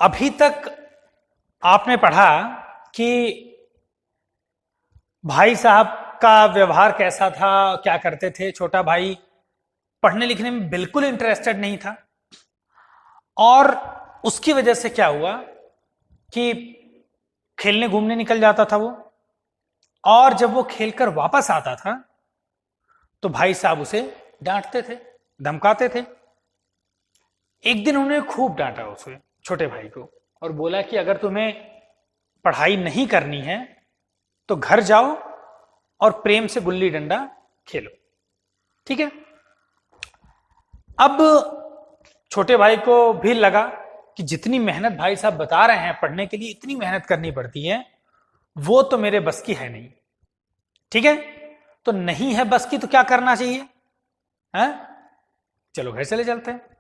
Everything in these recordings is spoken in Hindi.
अभी तक आपने पढ़ा कि भाई साहब का व्यवहार कैसा था, क्या करते थे। छोटा भाई पढ़ने लिखने में बिल्कुल इंटरेस्टेड नहीं था और उसकी वजह से क्या हुआ कि खेलने घूमने निकल जाता था वो, और जब वो खेलकर वापस आता था तो भाई साहब उसे डांटते थे, धमकाते थे। एक दिन उन्होंने खूब डांटा उसे, छोटे भाई को, और बोला कि अगर तुम्हें पढ़ाई नहीं करनी है तो घर जाओ और प्रेम से गुल्ली डंडा खेलो, ठीक है। अब छोटे भाई को भी लगा कि जितनी मेहनत भाई साहब बता रहे हैं पढ़ने के लिए, इतनी मेहनत करनी पड़ती है, वो तो मेरे बस की है नहीं, ठीक है। तो नहीं है बस की तो क्या करना चाहिए, है? चलो घर चले चलते हैं।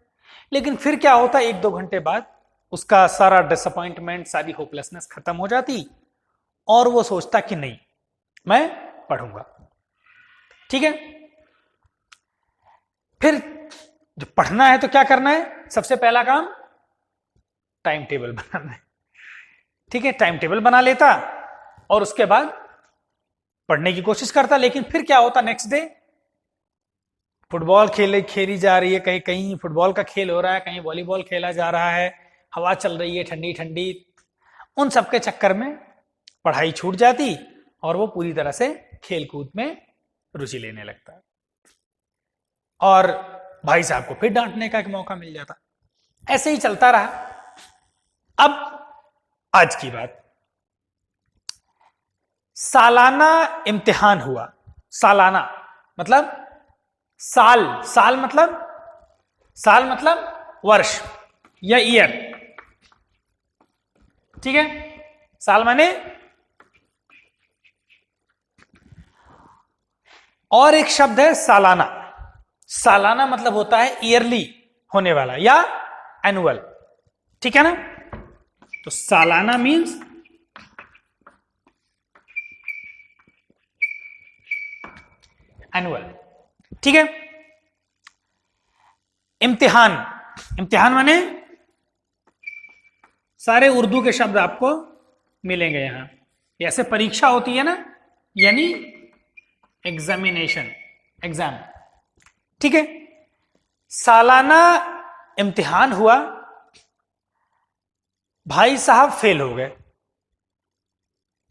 लेकिन फिर क्या होता, एक दो घंटे बाद उसका सारा डिसअपॉइंटमेंट, सारी होपलेसनेस खत्म हो जाती और वो सोचता कि नहीं, मैं पढ़ूंगा, ठीक है। फिर जब पढ़ना है तो क्या करना है, सबसे पहला काम टाइम टेबल बनाना है, ठीक है। टाइम टेबल बना लेता और उसके बाद पढ़ने की कोशिश करता। लेकिन फिर क्या होता, नेक्स्ट डे फुटबॉल खेली जा रही है, कहीं कहीं फुटबॉल का खेल हो रहा है, कहीं वॉलीबॉल खेला जा रहा है, हवा चल रही है ठंडी ठंडी, उन सबके चक्कर में पढ़ाई छूट जाती और वो पूरी तरह से खेल कूद में रुचि लेने लगता है और भाई साहब को फिर डांटने का एक मौका मिल जाता। ऐसे ही चलता रहा। अब आज की बात, सालाना इम्तिहान हुआ। सालाना मतलब साल मतलब वर्ष या ईयर, ठीक है। साल माने, और एक शब्द है सालाना। सालाना मतलब होता है ईयरली होने वाला या एनुअल, ठीक है ना। तो सालाना मीन्स एनुअल, ठीक है। इम्तिहान, इम्तिहान माने सारे उर्दू के शब्द आपको मिलेंगे यहां। ऐसे परीक्षा होती है ना, यानी एग्जामिनेशन, एग्जाम, ठीक है। सालाना इम्तिहान हुआ, भाई साहब फेल हो गए।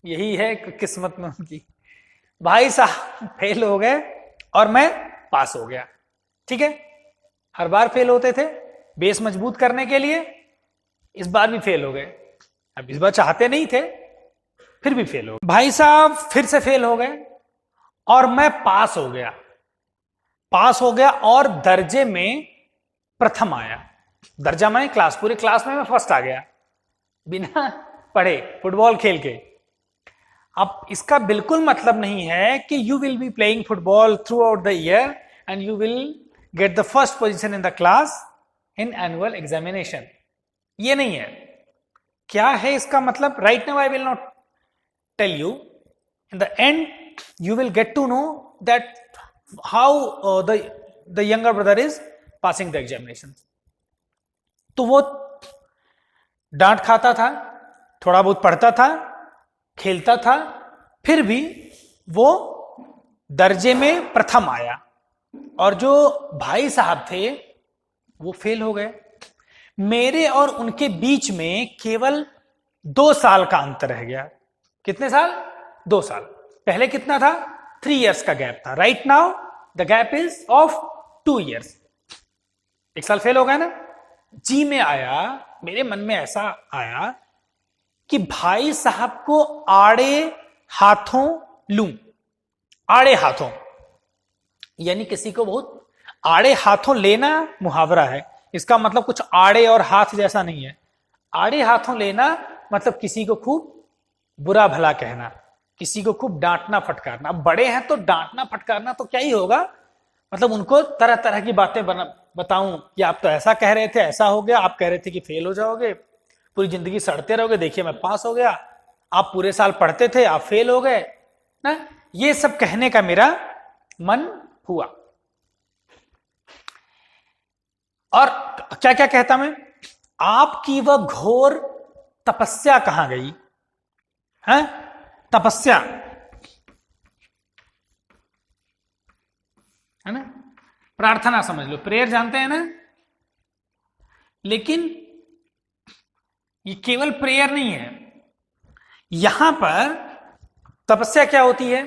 यही है किस्मत में उनकी, भाई साहब फेल हो गए और मैं पास हो गया, ठीक है। हर बार फेल होते थे बेस मजबूत करने के लिए, इस बार भी फेल हो गए। अब इस बार चाहते नहीं थे, फिर भी फेल हो गए। भाई साहब फिर से फेल हो गए और मैं पास हो गया, पास हो गया और दर्जे में प्रथम आया। दर्जा माने क्लास, पूरे क्लास में मैं फर्स्ट आ गया बिना पढ़े, फुटबॉल खेल के। अब इसका बिल्कुल मतलब नहीं है कि you will be playing football throughout the year and you will get the first position in the class in annual examination, ये नहीं है। क्या है इसका मतलब, right now I will not tell you. In the end you will get to know that how the younger brother is passing the examinations. तो वो डांट खाता था, थोड़ा बहुत पढ़ता था, खेलता था, फिर भी वो दर्जे में प्रथम आया और जो भाई साहब थे वो फेल हो गए। मेरे और उनके बीच में केवल 2 साल का अंतर रह गया। कितने साल? 2 साल। पहले कितना था? 3 इयर्स का गैप था। Right now the gap is of 2 years. 1 साल फेल हो गया ना। जी में आया, मेरे मन में ऐसा आया कि भाई साहब को आड़े हाथों लूं। आड़े हाथों यानी किसी को बहुत आड़े हाथों लेना मुहावरा है, इसका मतलब कुछ आड़े और हाथ जैसा नहीं है। आड़े हाथों लेना मतलब किसी को खूब बुरा भला कहना, किसी को खूब डांटना फटकारना। अब बड़े हैं तो डांटना फटकारना तो क्या ही होगा, मतलब उनको तरह तरह की बातें बताऊं कि आप तो ऐसा कह रहे थे, ऐसा हो गया, आप कह रहे थे कि फेल हो जाओगे, पूरी जिंदगी सड़ते रहोगे, देखिए मैं पास हो गया, आप पूरे साल पढ़ते थे, आप फेल हो गए ना। ये सब कहने का मेरा मन हुआ। और क्या क्या कहता मैं, आपकी वह घोर तपस्या कहां गई है? तपस्या है ना, प्रार्थना समझ लो, प्रेयर जानते हैं ना। लेकिन ये केवल प्रेयर नहीं है, यहां पर तपस्या क्या होती है?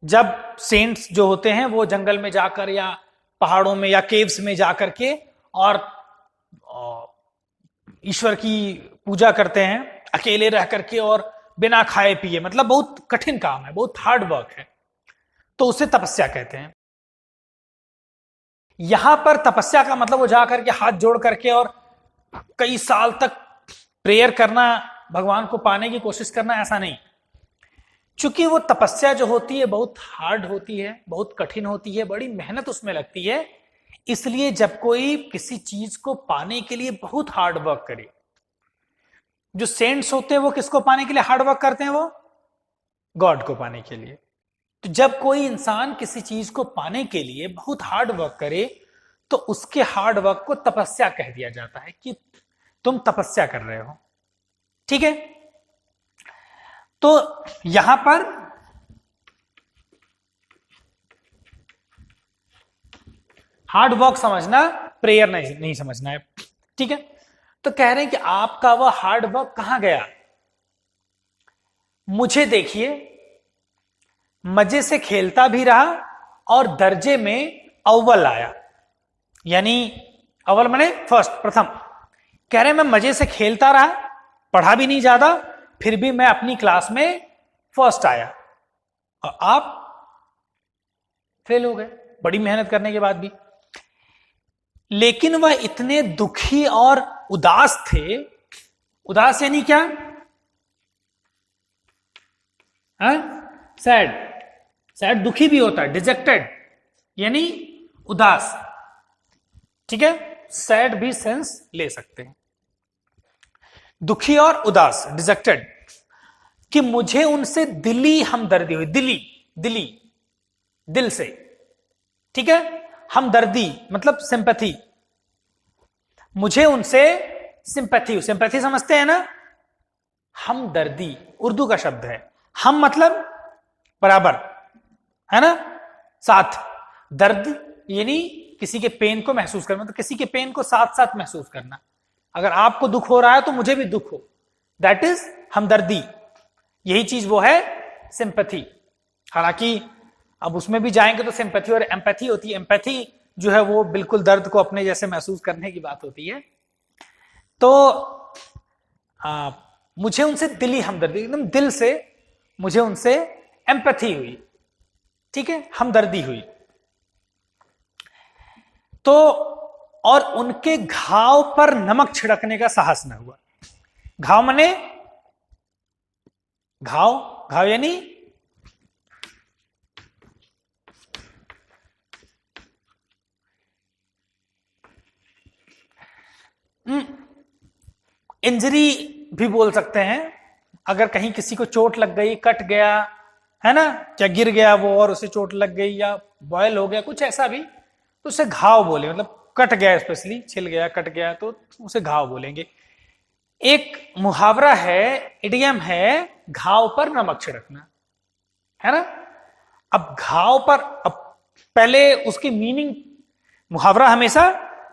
जब सेंट्स जो होते हैं वो जंगल में जाकर या पहाड़ों में या केव्स में जाकर के और ईश्वर की पूजा करते हैं अकेले रह करके और बिना खाए पिए, मतलब बहुत कठिन काम है, बहुत हार्ड वर्क है, तो उसे तपस्या कहते हैं। यहां पर तपस्या का मतलब वो जाकर के हाथ जोड़ करके और कई साल तक प्रेयर करना, भगवान को पाने की कोशिश करना, ऐसा नहीं। चूंकि वो तपस्या जो होती है बहुत हार्ड होती है, बहुत कठिन होती है, बड़ी मेहनत उसमें लगती है, इसलिए जब कोई किसी चीज को पाने के लिए बहुत हार्ड वर्क करे, जो सेंट्स होते हैं वो किसको पाने के लिए हार्ड वर्क करते हैं? वो गॉड को पाने के लिए। तो जब कोई इंसान किसी चीज को पाने के लिए बहुत हार्ड वर्क करे तो उसके हार्ड वर्क को तपस्या कह दिया जाता है कि तुम तपस्या कर रहे हो। ठीक है, तो यहां पर हार्ड वर्क समझना, प्रेयर नहीं समझना है। ठीक है, तो कह रहे हैं कि आपका वह हार्ड वर्क कहां गया? मुझे देखिए, मजे से खेलता भी रहा और दर्जे में अव्वल आया, यानी अव्वल माने फर्स्ट, प्रथम। कह रहे हैं मैं मजे से खेलता रहा, पढ़ा भी नहीं ज्यादा, फिर भी मैं अपनी क्लास में फर्स्ट आया, और आप फेल हो गए बड़ी मेहनत करने के बाद भी। लेकिन वह इतने दुखी और उदास थे। उदास यानी क्या? सैड, सैड दुखी भी होता है, डिजेक्टेड यानी उदास। ठीक है, सैड भी सेंस ले सकते हैं, दुखी और उदास, डिजेक्टेड, कि मुझे उनसे दिली हमदर्दी हुई। दिली, दिली दिल से, ठीक है, हमदर्दी मतलब सिंपैथी, मुझे उनसे सिंपैथी, सिंपैथी समझते हैं ना, हमदर्दी उर्दू का शब्द है। हम मतलब बराबर, है ना, साथ, दर्द यानी किसी के पेन को महसूस करना, तो किसी के पेन को साथ साथ महसूस करना। अगर आपको दुख हो रहा है तो मुझे भी दुख हो, दैट इज हमदर्दी। यही चीज वो है सिंपैथी। हालांकि अब उसमें भी जाएंगे तो सिंपैथी और एम्पैथी होती है। एम्पैथी जो है वो बिल्कुल दर्द को अपने जैसे महसूस करने की बात होती है। तो मुझे उनसे दिली हमदर्दी, एकदम दिल से मुझे उनसे एम्पैथी हुई, ठीक है, हमदर्दी हुई। तो और उनके घाव पर नमक छिड़कने का साहस न हुआ। घाव माने घाव, घाव यानी इंजरी भी बोल सकते हैं। अगर कहीं किसी को चोट लग गई, कट गया, है ना, क्या गिर गया वो और उसे चोट लग गई या बॉयल हो गया, कुछ ऐसा भी, तो उसे घाव बोले, मतलब कट गया, स्पेशली छिल गया, कट गया, तो उसे घाव बोलेंगे। एक मुहावरा है, इडियम है, घाव पर नमक छिड़कना, है ना। अब घाव पर, अब पहले उसकी मीनिंग, मुहावरा हमेशा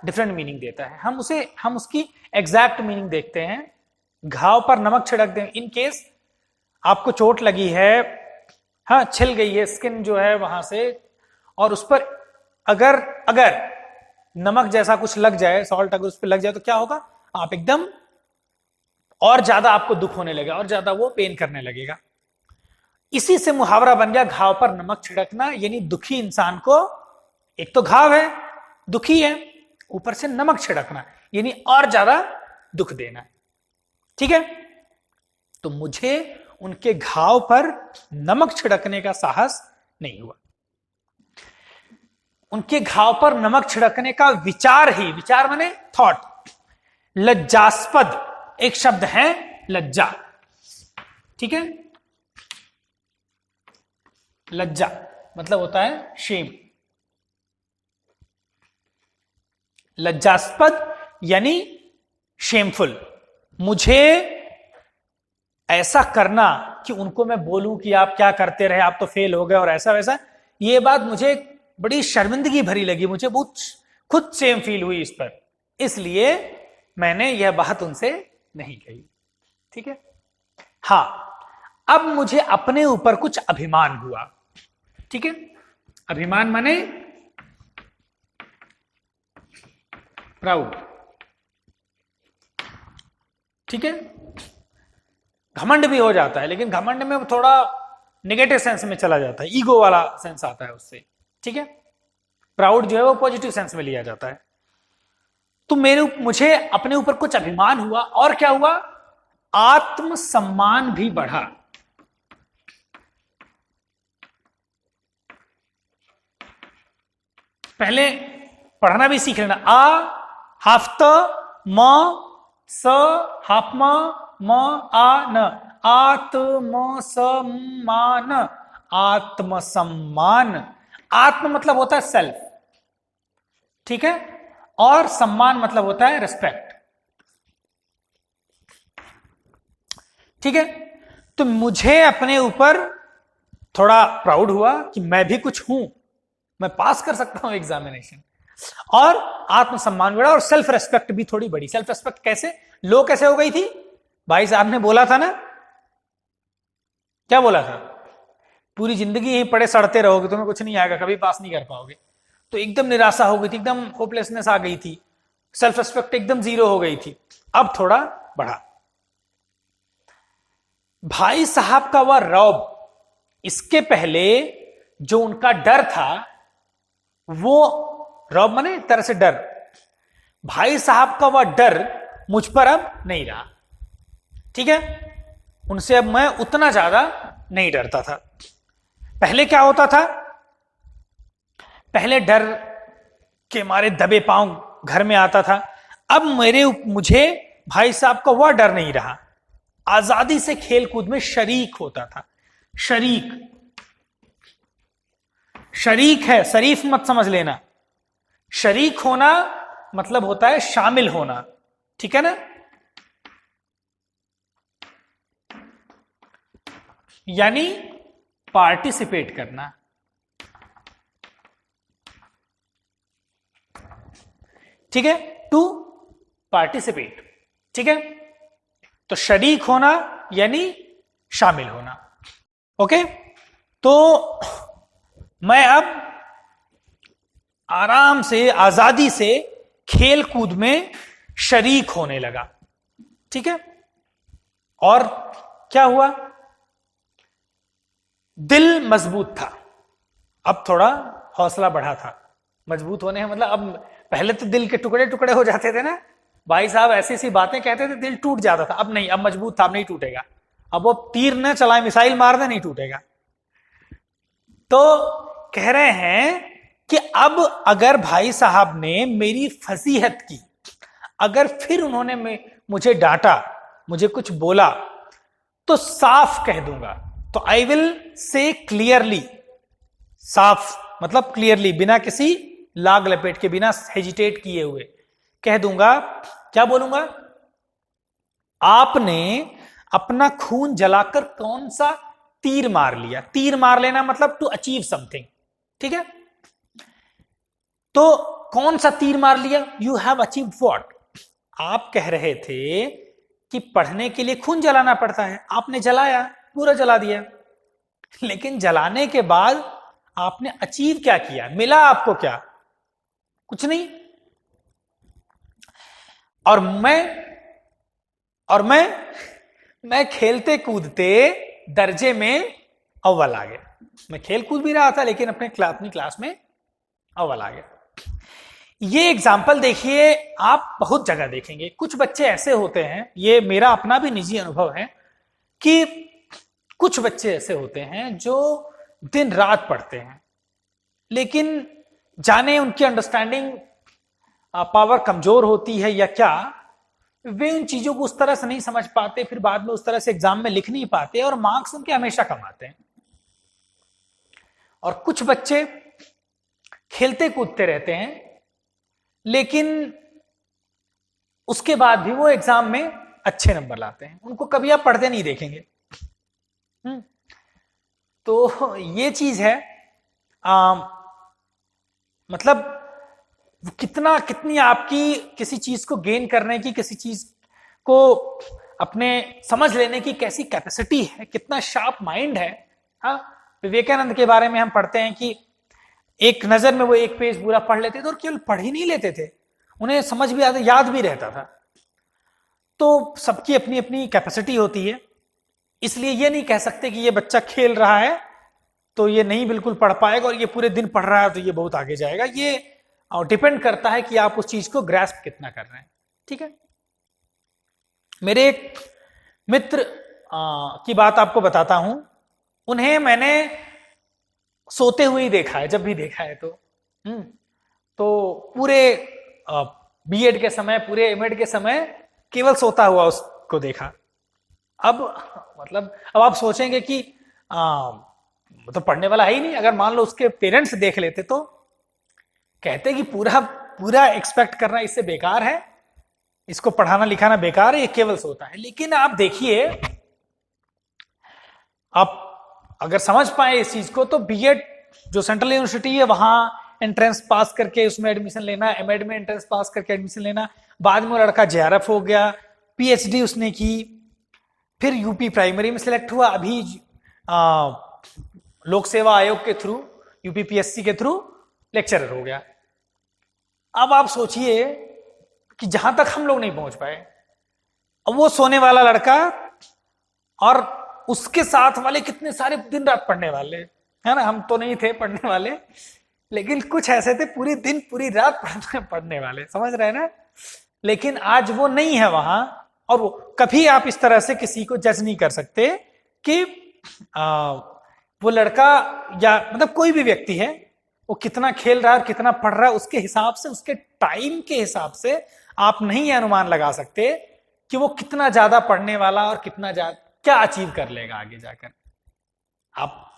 डिफरेंट मीनिंग देता है, हम उसकी एग्जैक्ट मीनिंग देखते हैं। घाव पर नमक छिड़क दें, इन केस आपको चोट लगी है, हाँ, छिल गई है स्किन जो है वहां से, और उस पर अगर नमक जैसा कुछ लग जाए, सॉल्ट अगर उस पर लग जाए, तो क्या होगा? आप एकदम और ज्यादा आपको दुख होने लगेगा, और ज्यादा वो पेन करने लगेगा। इसी से मुहावरा बन गया घाव पर नमक छिड़कना, यानी दुखी इंसान को, एक तो घाव है, दुखी है, ऊपर से नमक छिड़कना यानी और ज्यादा दुख देना। ठीक है, तो मुझे उनके घाव पर नमक छिड़कने का साहस नहीं हुआ। उनके घाव पर नमक छिड़कने का विचार ही, विचार माने थॉट, लज्जास्पद एक शब्द है, लज्जा। ठीक है, लज्जा मतलब होता है शेम। लज्जास्पद यानी शेमफुल। मुझे ऐसा करना कि उनको मैं बोलूं कि आप क्या करते रहे, आप तो फेल हो गए और ऐसा वैसा, ये बात मुझे बड़ी शर्मिंदगी भरी लगी, मुझे बहुत खुद सेम फील हुई इस पर, इसलिए मैंने यह बात उनसे नहीं कही। ठीक है। हां, अब मुझे अपने ऊपर कुछ अभिमान हुआ। ठीक है। अभिमान माने प्राउड। ठीक है। घमंड भी हो जाता है, लेकिन घमंड में थोड़ा नेगेटिव सेंस में चला जाता है, ईगो वाला सेंस आता है उससे। ठीक है। प्राउड जो है वो पॉजिटिव सेंस में लिया जाता है। तो मुझे अपने ऊपर कुछ अभिमान हुआ, और क्या हुआ, आत्मसम्मान भी बढ़ा। पहले पढ़ना भी सीख लेना। आ हाफ्त म स हापम म आ न, आत्मसम्मान। आत्मसम्मान, आत्म मतलब होता है सेल्फ, ठीक है, और सम्मान मतलब होता है रिस्पेक्ट। ठीक है। तो मुझे अपने ऊपर थोड़ा प्राउड हुआ कि मैं भी कुछ हूं, मैं पास कर सकता हूं एग्जामिनेशन, और आत्मसम्मान बढ़ा और सेल्फ रेस्पेक्ट भी थोड़ी बढ़ी। सेल्फ रेस्पेक्ट कैसे लो कैसे हो गई थी? भाई साहब ने बोला था ना, क्या बोला था, पूरी जिंदगी यहीं पड़े सड़ते रहोगे, तुम्हें कुछ नहीं आएगा, कभी पास नहीं कर पाओगे। तो एकदम निराशा हो गई थी, एकदम होपलेसनेस आ गई थी, सेल्फ रेस्पेक्ट एकदम जीरो हो गई थी। अब थोड़ा बढ़ा। भाई साहब का वह रौब, इसके पहले जो उनका डर था, वो रौब माने एक तरह से डर, भाई साहब का वह डर मुझ पर अब नहीं रहा। ठीक है। उनसे अब मैं उतना ज्यादा नहीं डरता था। पहले क्या होता था, पहले डर के मारे दबे पांव घर में आता था। अब मुझे भाई साहब का वह डर नहीं रहा, आजादी से खेल कूद में शरीक होता था। शरीक है, शरीफ मत समझ लेना। शरीक होना मतलब होता है शामिल होना, ठीक है ना। यानी पार्टिसिपेट करना। ठीक है, टू पार्टिसिपेट। ठीक है। तो शरीक होना यानी शामिल होना। ओके। तो मैं अब आराम से, आजादी से खेल कूद में शरीक होने लगा। ठीक है। और क्या हुआ, दिल मजबूत था, अब थोड़ा हौसला बढ़ा था। मजबूत होने मतलब अब पहले तो दिल के टुकड़े टुकड़े हो जाते थे ना, भाई साहब ऐसी ऐसी बातें कहते थे, दिल टूट जाता था। अब नहीं, अब मजबूत था, अब नहीं टूटेगा। अब वो तीर न चलाए, मिसाइल मार दे, नहीं टूटेगा। तो कह रहे हैं कि अब अगर भाई साहब ने मेरी फजीहत की, अगर फिर उन्होंने मुझे डांटा, मुझे कुछ बोला, तो साफ कह दूंगा। तो आई विल से क्लियरली, साफ मतलब क्लियरली, बिना किसी लाग लपेट के, बिना हेजिटेट किए हुए कह दूंगा। क्या बोलूंगा, आपने अपना खून जलाकर कौन सा तीर मार लिया। तीर मार लेना मतलब टू अचीव समथिंग। ठीक है। तो कौन सा तीर मार लिया, यू हैव अचीव्ड व्हाट। आप कह रहे थे कि पढ़ने के लिए खून जलाना पड़ता है, आपने जलाया, पूरा जला दिया। लेकिन जलाने के बाद आपने अचीव क्या किया, मिला आपको क्या, कुछ नहीं। और मैं खेलते कूदते दर्जे में अव्वल आ गया। मैं खेल कूद भी रहा था, लेकिन अपनी क्लास में अव्वल आ गया। ये एग्जाम्पल देखिए, आप बहुत जगह देखेंगे। कुछ बच्चे ऐसे होते हैं, ये मेरा अपना भी निजी अनुभव है, कि कुछ बच्चे ऐसे होते हैं जो दिन रात पढ़ते हैं, लेकिन जाने उनकी अंडरस्टैंडिंग पावर कमजोर होती है या क्या, वे उन चीजों को उस तरह से नहीं समझ पाते, फिर बाद में उस तरह से एग्जाम में लिख नहीं पाते, और मार्क्स उनके हमेशा कम आते हैं। और कुछ बच्चे खेलते कूदते रहते हैं, लेकिन उसके बाद भी वो एग्जाम में अच्छे नंबर लाते हैं, उनको कभी आप पढ़ते नहीं देखेंगे। तो ये चीज है, मतलब कितना कितनी आपकी किसी चीज को गेन करने की, किसी चीज को अपने समझ लेने की कैसी कैपेसिटी है, कितना शार्प माइंड है। हाँ, विवेकानंद के बारे में हम पढ़ते हैं कि एक नजर में वो एक पेज पूरा पढ़ लेते थे, और केवल पढ़ ही नहीं लेते थे, उन्हें समझ भी आता, याद भी रहता था। तो सबकी अपनी अपनी कैपेसिटी होती है, इसलिए ये नहीं कह सकते कि ये बच्चा खेल रहा है तो ये नहीं बिल्कुल पढ़ पाएगा, और ये पूरे दिन पढ़ रहा है तो ये बहुत आगे जाएगा। ये डिपेंड करता है कि आप उस चीज को ग्रैस्प कितना कर रहे हैं। ठीक है, मेरे एक मित्र की बात आपको बताता हूं। उन्हें मैंने सोते हुए ही देखा है, जब भी देखा है तो पूरे बीएड के समय, पूरे एमएड के समय केवल सोता हुआ उसको देखा। अब मतलब अब आप सोचेंगे कि तो पढ़ने वाला है ही नहीं। अगर मान लो उसके पेरेंट्स देख लेते तो कहते कि पूरा पूरा एक्सपेक्ट करना इससे बेकार है, इसको पढ़ाना लिखाना बेकार है, ये केवल सोता है। लेकिन आप देखिए, आप अगर समझ पाए इस चीज को, तो बीएड जो सेंट्रल यूनिवर्सिटी है वहां एंट्रेंस पास करके उसमें एडमिशन लेना, एमएड में एंट्रेंस पास करके एडमिशन लेना, बाद में वो लड़का जेआरएफ हो गया, पीएचडी उसने की, फिर यूपी प्राइमरी में सिलेक्ट हुआ, अभी लोक सेवा आयोग के थ्रू, यूपीपीएससी के थ्रू लेक्चरर हो गया। अब आप सोचिए कि जहां तक हम लोग नहीं पहुंच पाए, अब वो सोने वाला लड़का और उसके साथ वाले कितने सारे दिन रात पढ़ने वाले, है ना। हम तो नहीं थे पढ़ने वाले, लेकिन कुछ ऐसे थे पूरी दिन पूरी रात पढ़ने वाले, समझ रहे हैं ना। लेकिन आज वो नहीं है वहां, और वो कभी आप इस तरह से किसी को जज नहीं कर सकते कि वो लड़का या मतलब कोई भी व्यक्ति है वो कितना खेल रहा है और कितना पढ़ रहा है, उसके हिसाब से, उसके टाइम के हिसाब से आप नहीं अनुमान लगा सकते कि वो कितना ज्यादा पढ़ने वाला और कितना ज्यादा क्या अचीव कर लेगा आगे जाकर। आप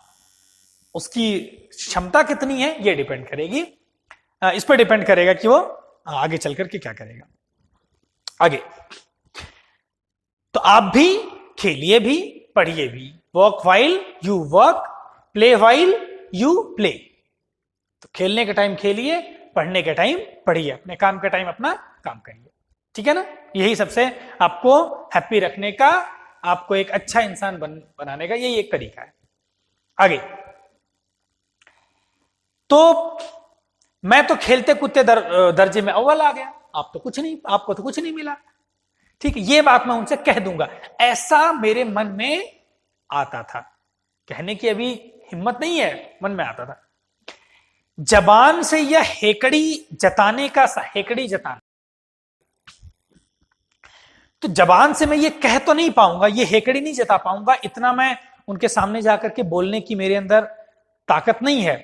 उसकी क्षमता कितनी है ये डिपेंड करेगी, इस पर डिपेंड करेगा कि वो आगे चलकर के क्या करेगा। आगे तो आप भी खेलिए भी, पढ़िए भी। Work while you work, play while you play. तो खेलने के टाइम खेलिए, पढ़ने के टाइम पढ़िए, अपने काम के टाइम अपना काम करिए। ठीक है ना, यही सबसे आपको हैप्पी रखने का, आपको एक अच्छा इंसान बनाने का यही एक तरीका है। आगे तो मैं तो खेलते कूदते दर्जे में अव्वल आ गया, आप तो कुछ नहीं, आपको तो कुछ नहीं मिला। ठीक है, ये बात मैं उनसे कह दूंगा, ऐसा मेरे मन में आता था। कहने की अभी हिम्मत नहीं है, मन में आता था। जबान से यह हेकड़ी जताने का, हेकड़ी जताना, तो जबान से मैं ये कह तो नहीं पाऊंगा, ये हेकड़ी नहीं जता पाऊंगा, इतना मैं उनके सामने जाकर के बोलने की मेरे अंदर ताकत नहीं है।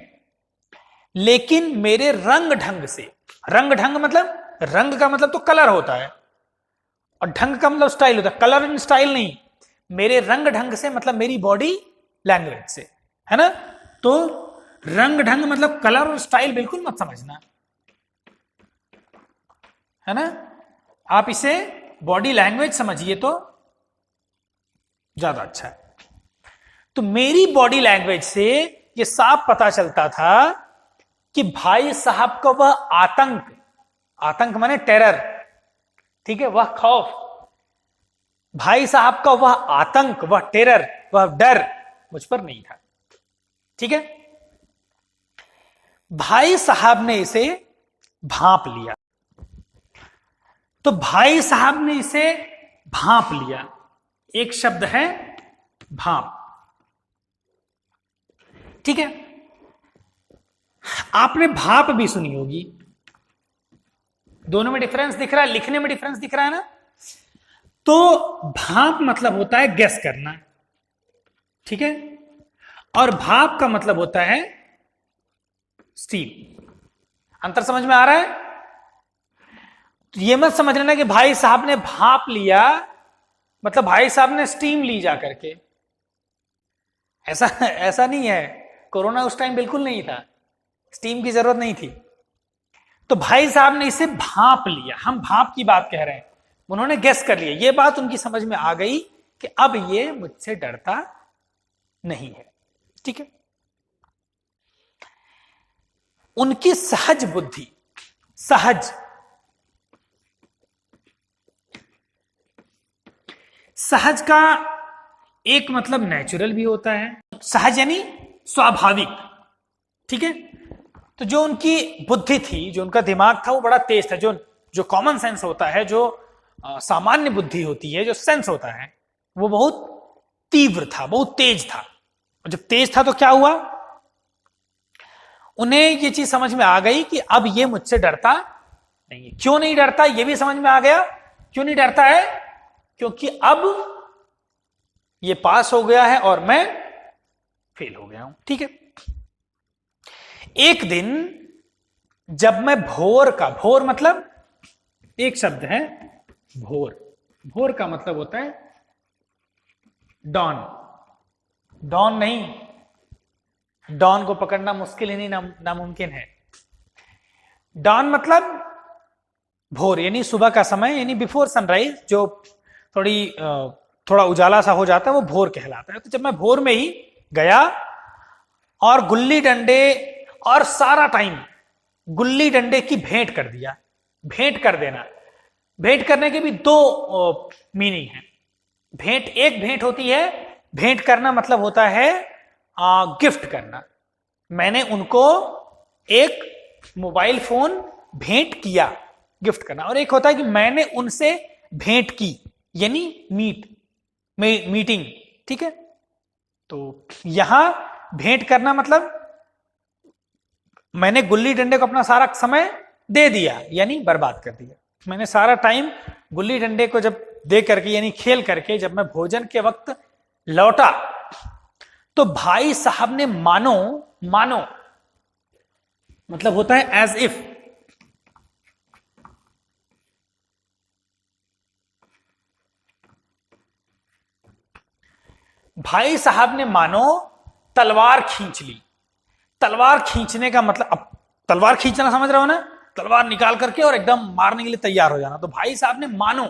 लेकिन मेरे रंग ढंग से, रंग ढंग मतलब, रंग का मतलब तो कलर होता है, और ढंग का मतलब स्टाइल होता है, कलर एंड स्टाइल नहीं। मेरे रंग ढंग से मतलब मेरी बॉडी लैंग्वेज से, है ना। तो रंग ढंग मतलब कलर और स्टाइल बिल्कुल मत समझना, है ना। आप इसे बॉडी लैंग्वेज समझिए तो ज्यादा अच्छा है। तो मेरी बॉडी लैंग्वेज से ये साफ पता चलता था कि भाई साहब का वह आतंक, आतंक माने टेरर, ठीक है, वह खौफ, भाई साहब का वह आतंक, वह टेरर, वह डर मुझ पर नहीं था। ठीक है, भाई साहब ने इसे भांप लिया। तो भाई साहब ने इसे भांप लिया, एक शब्द है भांप। ठीक है, आपने भाप भी सुनी होगी, दोनों में डिफरेंस दिख रहा है, लिखने में डिफरेंस दिख रहा है ना। तो भाप मतलब होता है गैस करना, ठीक है, और भाप का मतलब होता है स्टीम। अंतर समझ में आ रहा है। तो ये मत समझ लेना कि भाई साहब ने भाप लिया मतलब भाई साहब ने स्टीम ली जा करके, ऐसा ऐसा नहीं है। कोरोना उस टाइम बिल्कुल नहीं था, स्टीम की जरूरत नहीं थी। तो भाई साहब ने इसे भाप लिया, हम भाप की बात कह रहे हैं। उन्होंने गेस कर लिया, ये बात उनकी समझ में आ गई कि अब ये मुझसे डरता नहीं है। ठीक है, उनकी सहज बुद्धि, सहज, सहज का एक मतलब नेचुरल भी होता है, सहज यानी स्वाभाविक। ठीक है, तो जो उनकी बुद्धि थी, जो उनका दिमाग था, वो बड़ा तेज था। जो जो कॉमन सेंस होता है, जो सामान्य बुद्धि होती है, जो सेंस होता है, वो बहुत तीव्र था, बहुत तेज था। जब तेज था तो क्या हुआ, उन्हें ये चीज समझ में आ गई कि अब ये मुझसे डरता नहीं है। क्यों नहीं डरता, ये भी समझ में आ गया। क्यों नहीं डरता है, क्योंकि अब ये पास हो गया है और मैं फेल हो गया हूं। ठीक है, एक दिन जब मैं भोर का, भोर मतलब एक शब्द है भोर, भोर का मतलब होता है डॉन, डॉन नहीं, डॉन को पकड़ना मुश्किल ही नहीं, नामुमकिन है। डॉन मतलब भोर यानी सुबह का समय, यानी बिफोर सनराइज, जो थोड़ा उजाला सा हो जाता है, वो भोर कहलाता है। तो जब मैं भोर में ही गया और गुल्ली डंडे और सारा टाइम गुल्ली डंडे की भेंट कर दिया। भेंट कर देना, भेंट करने के भी दो मीनिंग है। भेंट, एक भेंट होती है, भेंट करना मतलब होता है गिफ्ट करना। मैंने उनको एक मोबाइल फोन भेंट किया, गिफ्ट करना। और एक होता है कि मैंने उनसे भेंट की, यानी मीटिंग। ठीक है, तो यहां भेंट करना मतलब मैंने गुल्ली डंडे को अपना सारा समय दे दिया, यानी बर्बाद कर दिया। मैंने सारा टाइम गुल्ली डंडे को जब दे करके, यानी खेल करके, जब मैं भोजन के वक्त लौटा तो भाई साहब ने मानो मतलब होता है एज इफ, भाई साहब ने मानो तलवार खींच ली। तलवार खींचने का मतलब, अब तलवार खींचना समझ रहे हो ना, तलवार निकाल करके और एकदम मारने के लिए तैयार हो जाना। तो भाई साहब ने मानो,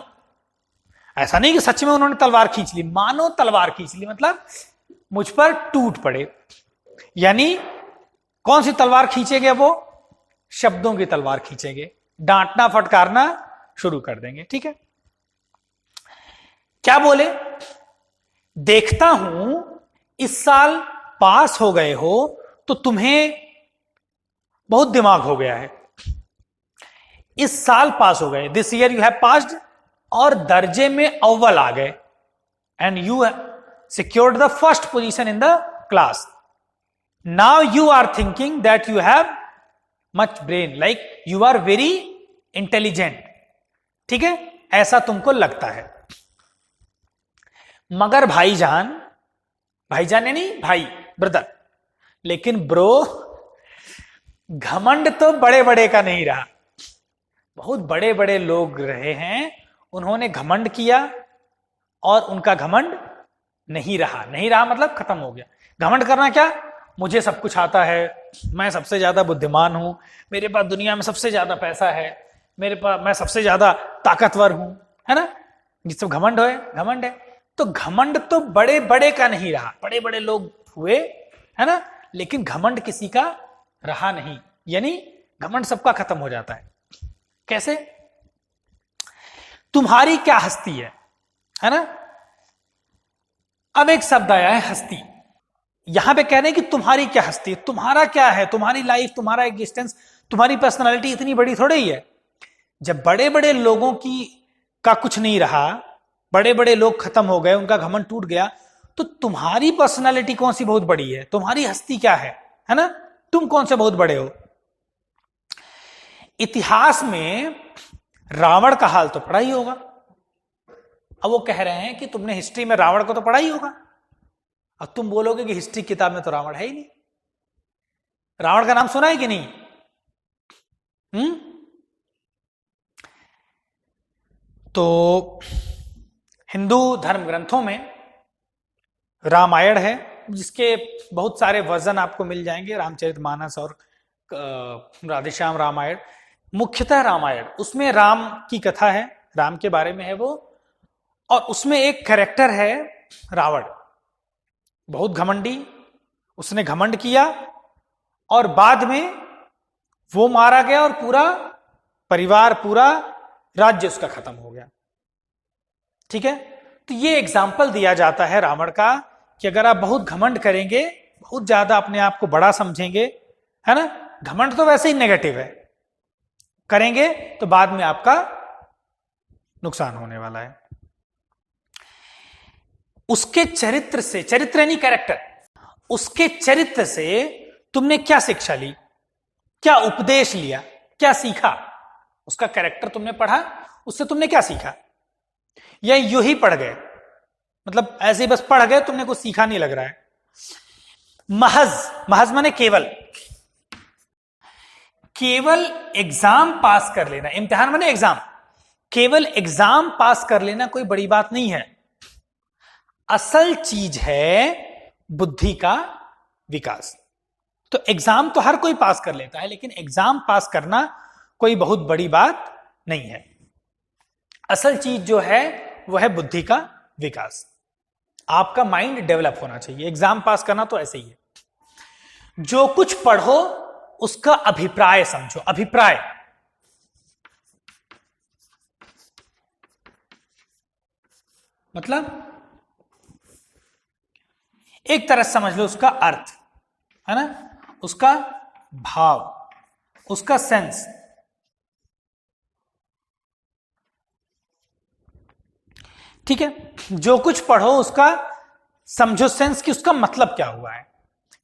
ऐसा नहीं कि सच में उन्होंने तलवार खींच ली, मानो तलवार खींच ली मतलब मुझ पर टूट पड़े। यानी कौन सी तलवार खींचेंगे वो, शब्दों की तलवार खींचेंगे, डांटना फटकारना शुरू कर देंगे। ठीक है, क्या बोले, देखता हूं इस साल पास हो गए हो तो तुम्हें बहुत दिमाग हो गया है। इस साल पास हो गए, this year you have passed, और दर्जे में अव्वल आ गए, and you secured the first position in the class. Now you are thinking that you have much brain, like you are very intelligent. ठीक है, ऐसा तुमको लगता है। मगर भाईजान, भाईजान यानी भाई, ब्रदर, लेकिन ब्रो घमंड तो बड़े बड़े का नहीं रहा। बहुत बड़े बड़े लोग रहे हैं, उन्होंने घमंड किया और उनका घमंड नहीं रहा मतलब खत्म हो गया। घमंड करना क्या, मुझे सब कुछ आता है, मैं सबसे ज्यादा बुद्धिमान हूं, मेरे पास दुनिया में सबसे ज्यादा पैसा है, मेरे पास, मैं सबसे ज्यादा ताकतवर हूं, है ना, ये सब घमंड है। तो घमंड तो बड़े बड़े का नहीं रहा, बड़े बड़े लोग हुए, है ना, लेकिन घमंड किसी का रहा नहीं, यानी घमंड सबका खत्म हो जाता है। कैसे, तुम्हारी क्या हस्ती है ना। अब एक शब्द आया है हस्ती, यहां पे कह रहे हैं कि तुम्हारी क्या हस्ती, तुम्हारा क्या है, तुम्हारी लाइफ, तुम्हारा एग्जिस्टेंस, तुम्हारी पर्सनालिटी इतनी बड़ी थोड़ी ही है। जब बड़े बड़े लोगों की का कुछ नहीं रहा, बड़े बड़े लोग खत्म हो गए, उनका घमंड टूट गया, तो तुम्हारी पर्सनालिटी कौन सी बहुत बड़ी है, तुम्हारी हस्ती क्या है ना, तुम कौन से बहुत बड़े हो। इतिहास में रावण का हाल तो पढ़ा ही होगा। अब वो कह रहे हैं कि तुमने हिस्ट्री में रावण को तो पढ़ा ही होगा, अब तुम बोलोगे कि हिस्ट्री किताब में तो रावण है ही नहीं। रावण का नाम सुना है कि नहीं? तो हिंदू धर्म ग्रंथों में रामायण है, जिसके बहुत सारे वर्जन आपको मिल जाएंगे, रामचरितमानस और राधेश्याम रामायण। मुख्यतः रामायण, उसमें राम की कथा है, राम के बारे में है वो। और उसमें एक कैरेक्टर है रावण, बहुत घमंडी, उसने घमंड किया और बाद में वो मारा गया और पूरा परिवार, पूरा राज्य उसका खत्म हो गया। ठीक है, तो ये एग्जाम्पल दिया जाता है रावण का कि अगर आप बहुत घमंड करेंगे, बहुत ज्यादा अपने आप को बड़ा समझेंगे, है ना, घमंड तो वैसे ही नेगेटिव है, करेंगे तो बाद में आपका नुकसान होने वाला है। उसके चरित्र से, चरित्र यानी कैरेक्टर, उसके चरित्र से तुमने क्या शिक्षा ली, क्या उपदेश लिया, क्या सीखा? उसका कैरेक्टर तुमने पढ़ा, उससे तुमने क्या सीखा? या यूं ही पढ़ गए, मतलब ऐसे ही बस पढ़ गए, तुमने कुछ सीखा नहीं लग रहा है। महज, महज माने केवल, केवल एग्जाम पास कर लेना, इम्तिहान माने एग्जाम, केवल एग्जाम पास कर लेना कोई बड़ी बात नहीं है। असल चीज है बुद्धि का विकास। तो एग्जाम तो हर कोई पास कर लेता है, लेकिन एग्जाम पास करना कोई बहुत बड़ी बात नहीं है। असल चीज जो है वो है बुद्धि का विकास। आपका माइंड डेवलप होना चाहिए। एग्जाम पास करना तो ऐसे ही है। जो कुछ पढ़ो उसका अभिप्राय समझो। अभिप्राय मतलब एक तरह से समझ लो उसका अर्थ, है ना, उसका भाव, उसका सेंस। ठीक है, जो कुछ पढ़ो उसका समझो सेंस, कि उसका मतलब क्या हुआ है।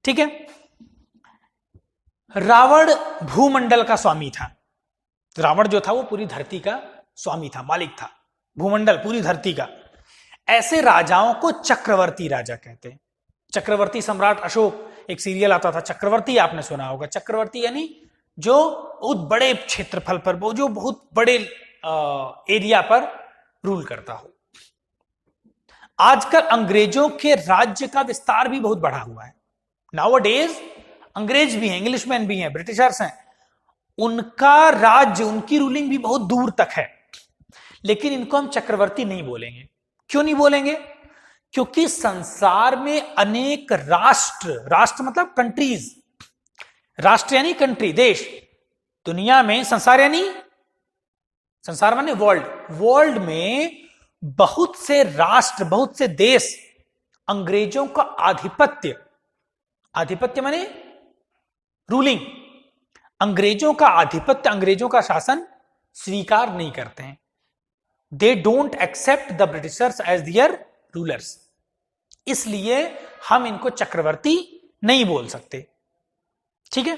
ठीक है, रावण भूमंडल का स्वामी था। रावण जो था वो पूरी धरती का स्वामी था, मालिक था, भूमंडल पूरी धरती का। ऐसे राजाओं को चक्रवर्ती राजा कहते हैं। चक्रवर्ती सम्राट अशोक, एक सीरियल आता था चक्रवर्ती, आपने सुना होगा। चक्रवर्ती यानी जो बहुत बड़े क्षेत्रफल पर, जो बहुत बड़े एरिया पर रूल करता हो। आजकल अंग्रेजों के राज्य का विस्तार भी बहुत बढ़ा हुआ है। नाउअडेज अंग्रेज भी हैं, इंग्लिशमैन भी हैं, ब्रिटिशर्स हैं, उनका राज्य, उनकी रूलिंग भी बहुत दूर तक है। लेकिन इनको हम चक्रवर्ती नहीं बोलेंगे। क्यों नहीं बोलेंगे? क्योंकि संसार में अनेक राष्ट्र, राष्ट्र मतलब कंट्रीज, राष्ट्र यानी कंट्री, देश, दुनिया में, संसार यानी, संसार माने वर्ल्ड, वर्ल्ड में बहुत से राष्ट्र, बहुत से देश अंग्रेजों का आधिपत्य, आधिपत्य माने रूलिंग, अंग्रेजों का आधिपत्य, अंग्रेजों का शासन स्वीकार नहीं करते हैं। They don't accept the Britishers as their rulers. इसलिए हम इनको चक्रवर्ती नहीं बोल सकते। ठीक है,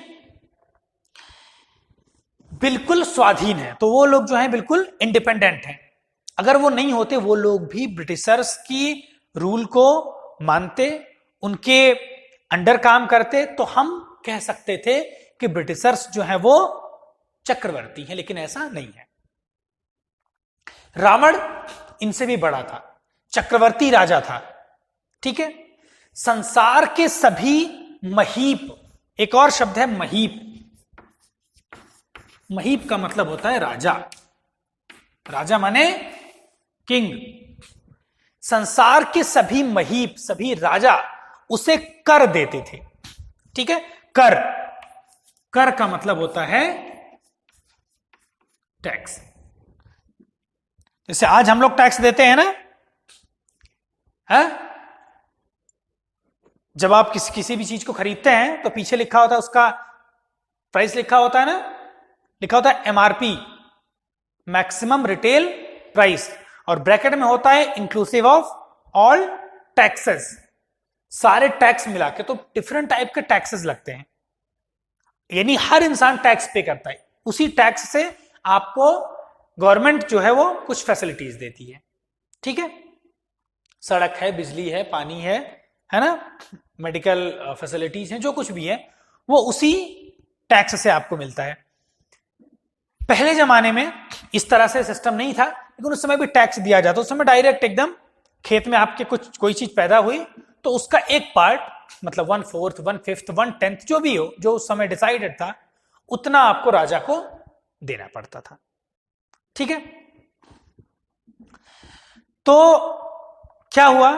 बिल्कुल स्वाधीन है, तो वो लोग जो हैं बिल्कुल इंडिपेंडेंट हैं। अगर वो नहीं होते, वो लोग भी ब्रिटिशर्स की रूल को मानते, उनके अंडर काम करते, तो हम कह सकते थे कि ब्रिटिशर्स जो हैं वो चक्रवर्ती हैं। लेकिन ऐसा नहीं है। रावण इनसे भी बड़ा था, चक्रवर्ती राजा था। ठीक है, संसार के सभी महीप, एक और शब्द है महीप, महीप का मतलब होता है राजा, राजा माने किंग। संसार के सभी महीप, सभी राजा उसे कर देते थे। ठीक है, कर, कर का मतलब होता है टैक्स। जैसे आज हम लोग टैक्स देते हैं ना, है? जब आप किसी भी चीज को खरीदते हैं तो पीछे लिखा होता है, उसका प्राइस लिखा होता है ना, लिखा होता है एमआरपी, मैक्सिमम रिटेल प्राइस, और ब्रैकेट में होता है इंक्लूसिव ऑफ ऑल टैक्सेस, सारे टैक्स मिला के। तो डिफरेंट टाइप के टैक्सेस लगते हैं, यानी हर इंसान टैक्स पे करता है। उसी टैक्स से आपको गवर्नमेंट जो है वो कुछ फैसिलिटीज देती है। ठीक है, सड़क है, बिजली है, पानी है ना, मेडिकल फैसिलिटीज हैं, जो कुछ भी है वो उसी टैक्स से आपको मिलता है। पहले जमाने में इस तरह से सिस्टम नहीं था, लेकिन उस समय भी टैक्स दिया जाता। उस समय डायरेक्ट एकदम खेत में आपके कुछ कोई चीज पैदा हुई तो उसका एक पार्ट, मतलब 1/4, 1/5, 1/10 जो भी हो, जो उस समय डिसाइडेड था, उतना आपको राजा को देना पड़ता था। ठीक है, तो क्या हुआ,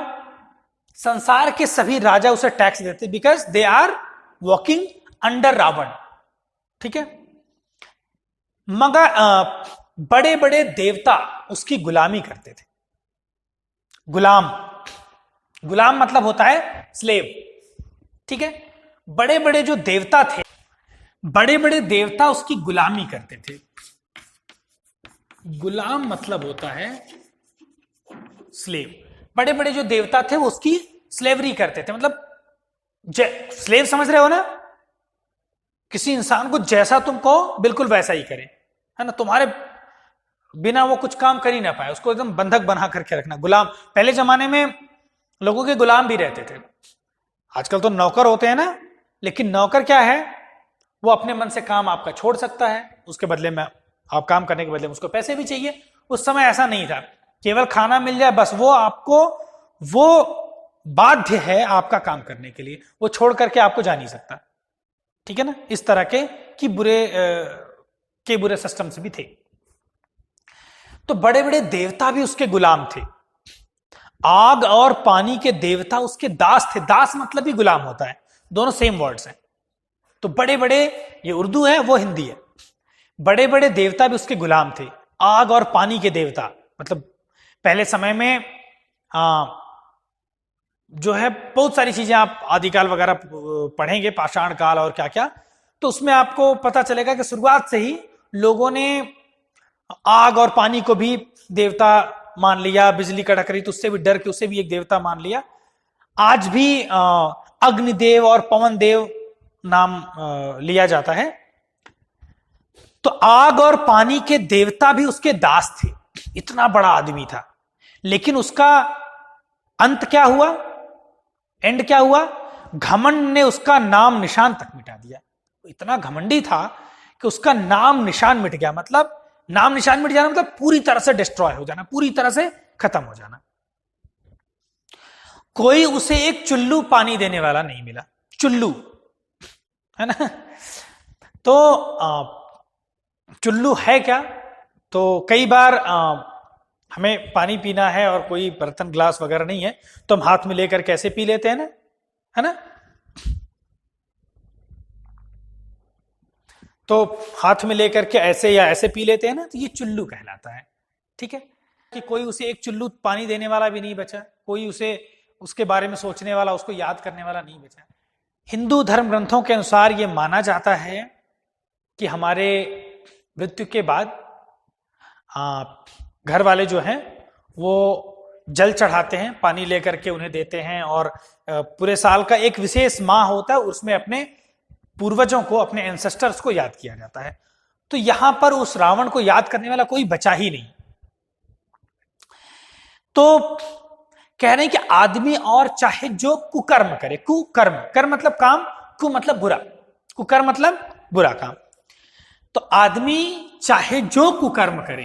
संसार के सभी राजा उसे टैक्स देते because they are walking under Ravan. ठीक है, मगर बड़े बड़े देवता उसकी गुलामी करते थे। गुलाम, गुलाम मतलब होता है स्लेव। ठीक है, बड़े बड़े जो देवता थे, बड़े बड़े देवता उसकी गुलामी करते थे। गुलाम मतलब होता है स्लेव। बड़े बड़े जो देवता थे वो उसकी स्लेवरी करते थे, मतलब स्लेव समझ रहे हो ना, किसी इंसान को जैसा तुम कहो बिल्कुल वैसा ही करे, है ना, तुम्हारे बिना वो कुछ काम कर ही ना पाए, उसको एकदम बंधक बना करके रखना। गुलाम, पहले जमाने में लोगों के गुलाम भी रहते थे, आजकल तो नौकर होते हैं ना, लेकिन नौकर क्या है, वो अपने मन से काम आपका छोड़ सकता है, उसके बदले में आप काम करने के बदले में उसको पैसे भी चाहिए। उस समय ऐसा नहीं था, केवल खाना मिल जाए बस, वो आपको, वो बाध्य है आपका काम करने के लिए, वो छोड़ करके आपको जा नहीं सकता। ठीक है ना, इस तरह के बुरे सिस्टम्स भी थे। तो बड़े बड़े देवता भी उसके गुलाम थे। आग और पानी के देवता उसके दास थे। दास मतलब भी गुलाम होता है, दोनों सेम वर्ड्स हैं। तो बड़े बड़े, ये उर्दू है वो हिंदी है, बड़े बड़े देवता भी उसके गुलाम थे। आग और पानी के देवता मतलब पहले समय में जो है बहुत सारी चीजें, आप आदिकाल वगैरह पढ़ेंगे, पाषाण काल और क्या क्या, तो उसमें आपको पता चलेगा कि शुरुआत से ही लोगों ने आग और पानी को भी देवता मान लिया, बिजली कड़क रही तो उससे भी डर के उसे भी एक देवता मान लिया। आज भी अग्निदेव और पवन देव नाम लिया जाता है। तो आग और पानी के देवता भी उसके दास थे। इतना बड़ा आदमी था, लेकिन उसका अंत क्या हुआ, एंड क्या हुआ, घमंड ने उसका नाम निशान तक मिटा दिया। इतना घमंडी था कि उसका नाम निशान मिट गया। मतलब नाम निशान मिट जाना मतलब पूरी तरह से डिस्ट्रॉय हो जाना, पूरी तरह से खत्म हो जाना। कोई उसे एक चुल्लू पानी देने वाला नहीं मिला, चुल्लू, है ना। तो चुल्लू है क्या, तो कई बार हमें पानी पीना है और कोई बर्तन ग्लास वगैरह नहीं है, तो हम हाथ में लेकर कैसे पी लेते हैं ना, है ना। तो हाथ में लेकर के ऐसे या ऐसे पी लेते हैं ना, तो ये चुल्लू कहलाता है। ठीक है, कि कोई उसे एक चुल्लू पानी देने वाला भी नहीं बचा, कोई उसे उसके बारे में सोचने वाला, उसको याद करने वाला नहीं बचा। हिंदू धर्म ग्रंथों के अनुसार यह माना जाता है कि हमारे मृत्यु के बाद घर वाले जो हैं वो जल चढ़ाते हैं, पानी लेकर के उन्हें देते हैं, और पूरे साल का एक विशेष माह होता है, उसमें अपने पूर्वजों को, अपने एंसेस्टर्स को याद किया जाता है। तो यहां पर उस रावण को याद करने वाला कोई बचा ही नहीं। तो कह रहे हैं कि आदमी और चाहे जो कुकर्म करे, कुकर्म, कर्म मतलब काम, कु मतलब बुरा, कुकर्म मतलब बुरा काम, तो आदमी चाहे जो कुकर्म करे,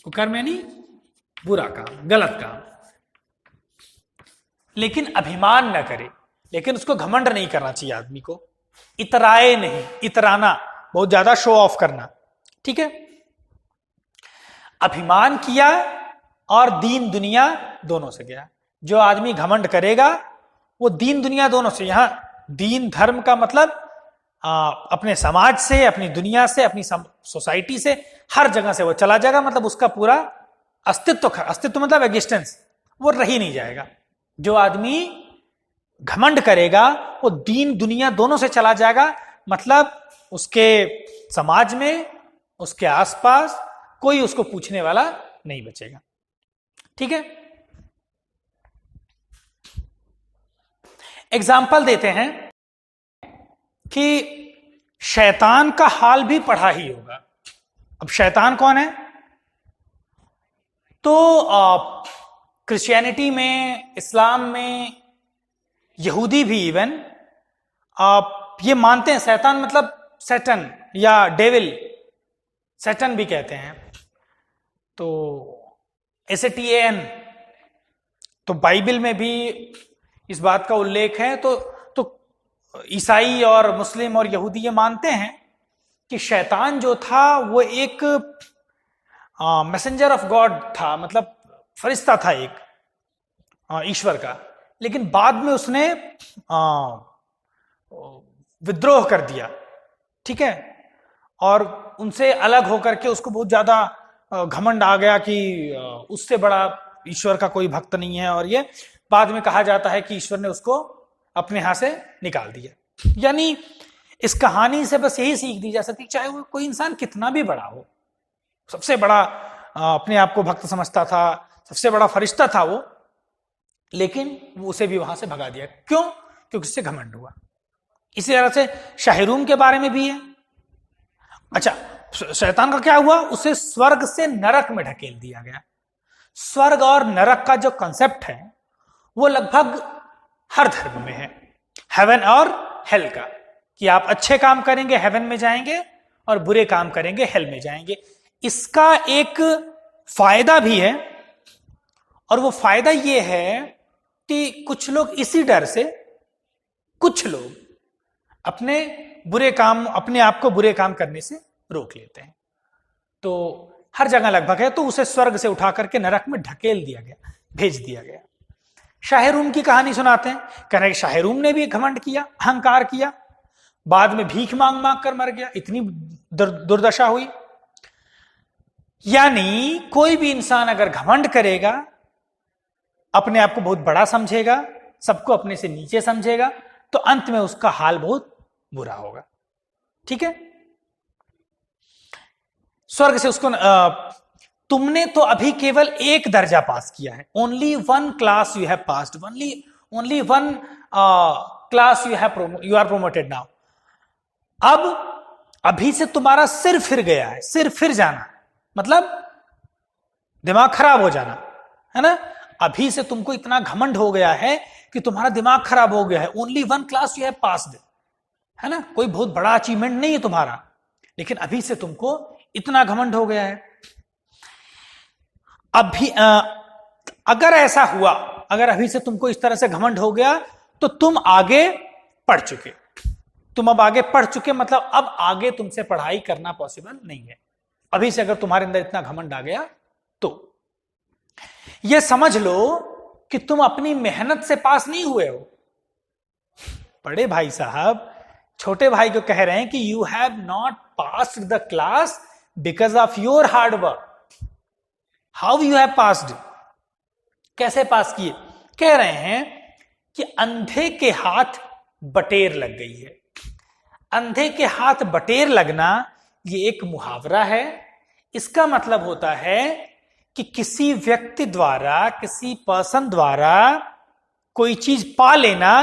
कुकर्म यानी बुरा काम, गलत काम, लेकिन अभिमान न करे। लेकिन उसको घमंड नहीं करना चाहिए आदमी को, इतराए नहीं, इतराना बहुत ज्यादा शो ऑफ करना। ठीक है, अभिमान किया और दीन दुनिया दोनों से गया। जो आदमी घमंड करेगा वो दीन दुनिया दोनों से, यहां दीन धर्म का मतलब अपने समाज से, अपनी दुनिया से, अपनी सोसाइटी से, हर जगह से वो चला जाएगा। मतलब उसका पूरा अस्तित्व मतलब एग्जिस्टेंस, वो रह ही नहीं जाएगा। जो आदमी घमंड करेगा वो दीन दुनिया दोनों से चला जाएगा, मतलब उसके समाज में, उसके आसपास कोई उसको पूछने वाला नहीं बचेगा। ठीक है, एग्जाम्पल देते हैं कि शैतान का हाल भी पढ़ा ही होगा। अब शैतान कौन है, तो क्रिश्चियनिटी में, इस्लाम में, यहूदी भी इवन ये मानते हैं शैतान मतलब सैटन या डेविल, सैटन भी कहते हैं। तो SATAN, तो बाइबल में भी इस बात का उल्लेख है। तो ईसाई और मुस्लिम और यहूदी ये मानते हैं कि शैतान जो था वो एक मैसेंजर ऑफ गॉड था, मतलब फरिश्ता था एक ईश्वर का, लेकिन बाद में उसने विद्रोह कर दिया, ठीक है, और उनसे अलग होकर के उसको बहुत ज्यादा घमंड आ गया कि उससे बड़ा ईश्वर का कोई भक्त नहीं है, और ये बाद में कहा जाता है कि ईश्वर ने उसको अपने यहां से निकाल दिया। यानी इस कहानी से बस यही सीख दी जा सकती, चाहे वो कोई इंसान कितना भी बड़ा हो, सबसे बड़ा अपने आप को भक्त समझता था, सबसे बड़ा फरिश्ता था वो, लेकिन वो उसे भी वहां से भगा दिया। क्यों? क्योंकि उससे घमंड हुआ। इसी तरह से शाहिरूम के बारे में भी है। अच्छा, शैतान का क्या हुआ? उसे स्वर्ग से नरक में ढकेल दिया गया। स्वर्ग और नरक का जो कॉन्सेप्ट है वो लगभग हर धर्म में है, हेवन और हेल का, कि आप अच्छे काम करेंगे हेवन में जाएंगे और बुरे काम करेंगे हेल में जाएंगे। इसका एक फायदा भी है, और वो फायदा ये है कि कुछ लोग इसी डर से, कुछ लोग अपने बुरे काम, अपने आप को बुरे काम करने से रोक लेते हैं। तो हर जगह लगभग है, तो उसे स्वर्ग से उठा करके नरक में ढकेल दिया गया, भेज दिया गया। शाहिरूम की कहानी सुनाते हैं, कह रहे शाहिरूम ने भी घमंड किया, अहंकार किया, बाद में भीख मांग मांग कर मर गया, इतनी दुर्दशा हुई। यानी कोई भी इंसान अगर घमंड करेगा, अपने आप को बहुत बड़ा समझेगा, सबको अपने से नीचे समझेगा, तो अंत में उसका हाल बहुत बुरा होगा। ठीक है, स्वर्ग से उसको तुमने तो अभी केवल एक दर्जा पास किया है, only one class you have passed, only one class you are promoted now. अब अभी से तुम्हारा सिर फिर गया है, सिर फिर जाना मतलब दिमाग खराब हो जाना, है ना। अभी से तुमको इतना घमंड हो गया है कि तुम्हारा दिमाग खराब हो गया है। Only one class you have passed, है ना, कोई बहुत बड़ा अचीवमेंट नहीं है तुम्हारा, लेकिन अभी से तुमको इतना घमंड हो गया है। अभी अगर ऐसा हुआ, अगर अभी से तुमको इस तरह से घमंड हो गया, तो तुम आगे पढ़ चुके, तुम अब आगे पढ़ चुके, मतलब अब आगे तुमसे पढ़ाई करना पॉसिबल नहीं है। अभी से अगर तुम्हारे अंदर इतना घमंड आ गया, तो यह समझ लो कि तुम अपनी मेहनत से पास नहीं हुए हो। बड़े भाई साहब छोटे भाई को कह रहे हैं कि you have not passed the class because of your hard work. How you have passed, कैसे पास किए? कह रहे हैं कि अंधे के हाथ बटेर लग गई है। अंधे के हाथ बटेर लगना ये एक मुहावरा है। इसका मतलब होता है कि किसी व्यक्ति द्वारा, किसी पर्सन द्वारा कोई चीज पा लेना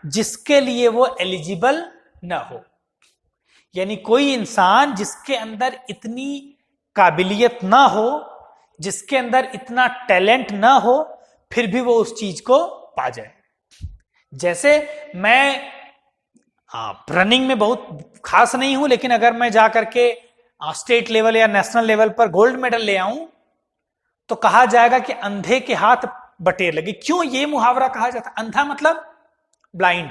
जिसके लिए वो एलिजिबल ना हो। यानी कोई इंसान जिसके अंदर इतनी काबिलियत ना हो, जिसके अंदर इतना टैलेंट ना हो, फिर भी वो उस चीज को पा जाए। जैसे मैं रनिंग में बहुत खास नहीं हूं, लेकिन अगर मैं जाकर के स्टेट लेवल या नेशनल लेवल पर गोल्ड मेडल ले आऊं, तो कहा जाएगा कि अंधे के हाथ बटेर लगे। क्यों ये मुहावरा कहा जाता है? अंधा मतलब ब्लाइंड,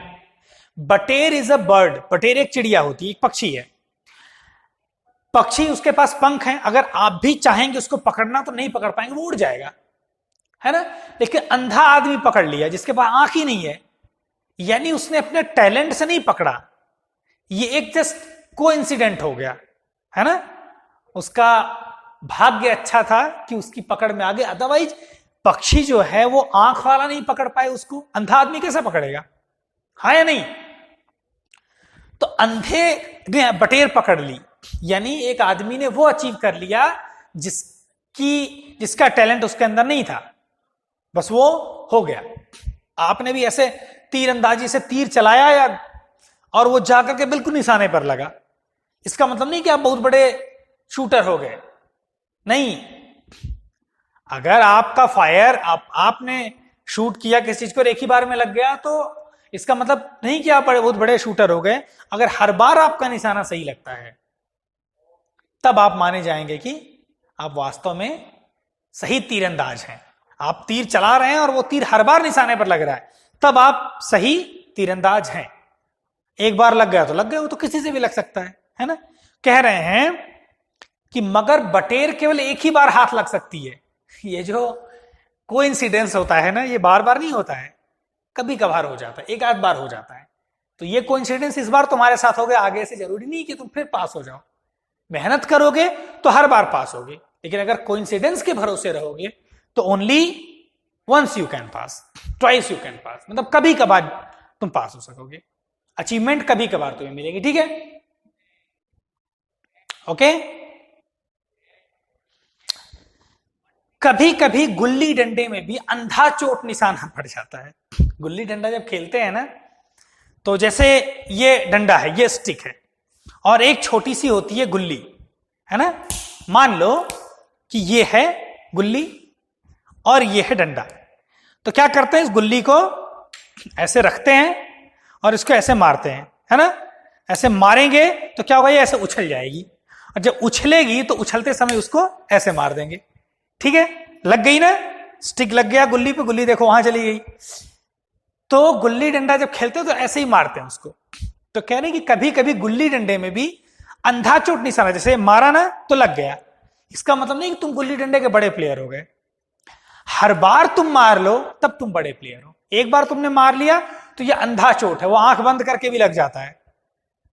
बटेर इज अ बर्ड। बटेर एक चिड़िया होती है, एक पक्षी है। पक्षी, उसके पास पंख हैं, अगर आप भी चाहेंगे उसको पकड़ना तो नहीं पकड़ पाएंगे, वो उड़ जाएगा, है ना। लेकिन अंधा आदमी पकड़ लिया जिसके पास आंख ही नहीं है, यानी उसने अपने टैलेंट से नहीं पकड़ा, ये एक जस्ट कोइंसिडेंट हो गया, है ना। उसका भाग्य अच्छा था कि उसकी पकड़ में आ गया। अदरवाइज पक्षी जो है वो आंख वाला नहीं पकड़ पाए उसको, अंधा आदमी कैसे पकड़ेगा? हाँ या नहीं? तो अंधे ने बटेर पकड़ ली, यानी एक आदमी ने वो अचीव कर लिया जिसका टैलेंट उसके अंदर नहीं था, बस वो हो गया। आपने भी ऐसे तीरंदाजी से तीर चलाया या, और वो जाकर के बिल्कुल निशाने पर लगा, इसका मतलब नहीं कि आप बहुत बड़े शूटर हो गए, नहीं। अगर आपका फायर आपने शूट किया किसी चीज को, एक ही बार में लग गया, तो इसका मतलब नहीं कि आप बहुत बड़े शूटर हो गए। अगर हर बार आपका निशाना सही लगता है, तब आप माने जाएंगे कि आप वास्तव में सही तीरंदाज हैं। आप तीर चला रहे हैं और वो तीर हर बार निशाने पर लग रहा है, तब आप सही तीरंदाज हैं। एक बार लग गया तो लग गया, वो तो किसी से भी लग सकता है ना। कह रहे हैं कि मगर बटेर केवल एक ही बार हाथ लग सकती है। ये जो कोइंसिडेंस होता है ना, ये बार बार नहीं होता है, कभी कभार हो जाता है, एक आध बार हो जाता है। तो ये कोइंसिडेंस इस बार तुम्हारे साथ हो गया, आगे से जरूरी नहीं कि तुम फिर पास हो जाओ। मेहनत करोगे तो हर बार पास होगे, लेकिन अगर कोइंसिडेंस के भरोसे रहोगे तो only once you can pass, twice you can pass, मतलब कभी कभार तुम पास हो सकोगे। अचीवमेंट कभी कभार तुम्हें मिलेगी, ठीक है? ओके। कभी कभी गुल्ली डंडे में भी अंधा चोट निशाना पड़ जाता है। गुल्ली डंडा जब खेलते हैं ना, तो जैसे ये डंडा है, ये स्टिक है, और एक छोटी सी होती है गुल्ली, है ना? मान लो कि ये है गुल्ली और ये है डंडा। तो क्या करते हैं, इस गुल्ली को ऐसे रखते हैं और इसको ऐसे मारते हैं, है ना? ऐसे मारेंगे तो क्या होगा, ये ऐसे उछल जाएगी, और जब उछलेगी तो उछलते समय उसको ऐसे मार देंगे, ठीक है? लग गई ना, स्टिक लग गया गुल्ली पे, गुल्ली देखो वहां चली गई। तो गुल्ली डंडा जब खेलते हो तो ऐसे ही मारते हैं उसको। तो कह रहे हैं कि कभी कभी गुल्ली डंडे में भी अंधा चोट निशाना, जैसे मारा ना तो लग गया, इसका मतलब नहीं कि तुम गुल्ली डंडे के बड़े प्लेयर हो गए। हर बार तुम मार लो तब तुम बड़े प्लेयर हो। एक बार तुमने मार लिया तो ये अंधा चोट है, वो आंख बंद करके भी लग जाता है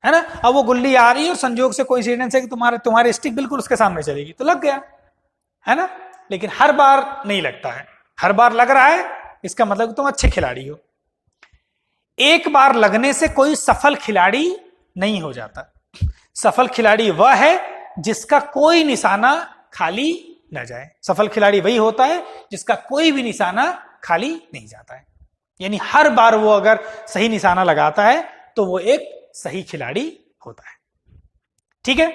ना? अब वो गुल्ली आ रही है और संजोग से कोइंसिडेंस है कि तुम्हारे स्टिक बिल्कुल उसके सामने चलेगी, तो लग गया, है ना? लेकिन हर बार नहीं लगता है। हर बार लग रहा है इसका मतलब तुम अच्छे खिलाड़ी हो। एक बार लगने से कोई सफल खिलाड़ी नहीं हो जाता। सफल खिलाड़ी वह है जिसका कोई निशाना खाली न जाए। सफल खिलाड़ी वही होता है जिसका कोई भी निशाना खाली नहीं जाता है, यानी हर बार वो अगर सही निशाना लगाता है तो वो एक सही खिलाड़ी होता है, ठीक है?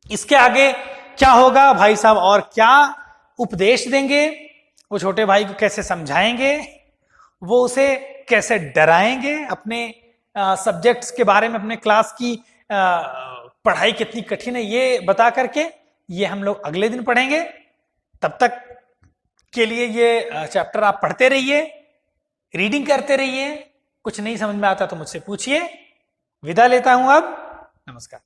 इसके आगे क्या होगा भाई साहब, और क्या उपदेश देंगे, वो छोटे भाई को कैसे समझाएंगे, वो उसे कैसे डराएंगे अपने सब्जेक्ट्स के बारे में, अपने क्लास की पढ़ाई कितनी कठिन है ये बता करके, ये हम लोग अगले दिन पढ़ेंगे। तब तक के लिए ये चैप्टर आप पढ़ते रहिए, रीडिंग करते रहिए। कुछ नहीं समझ में आता तो मुझसे पूछिए। विदा लेता हूं अब, नमस्कार।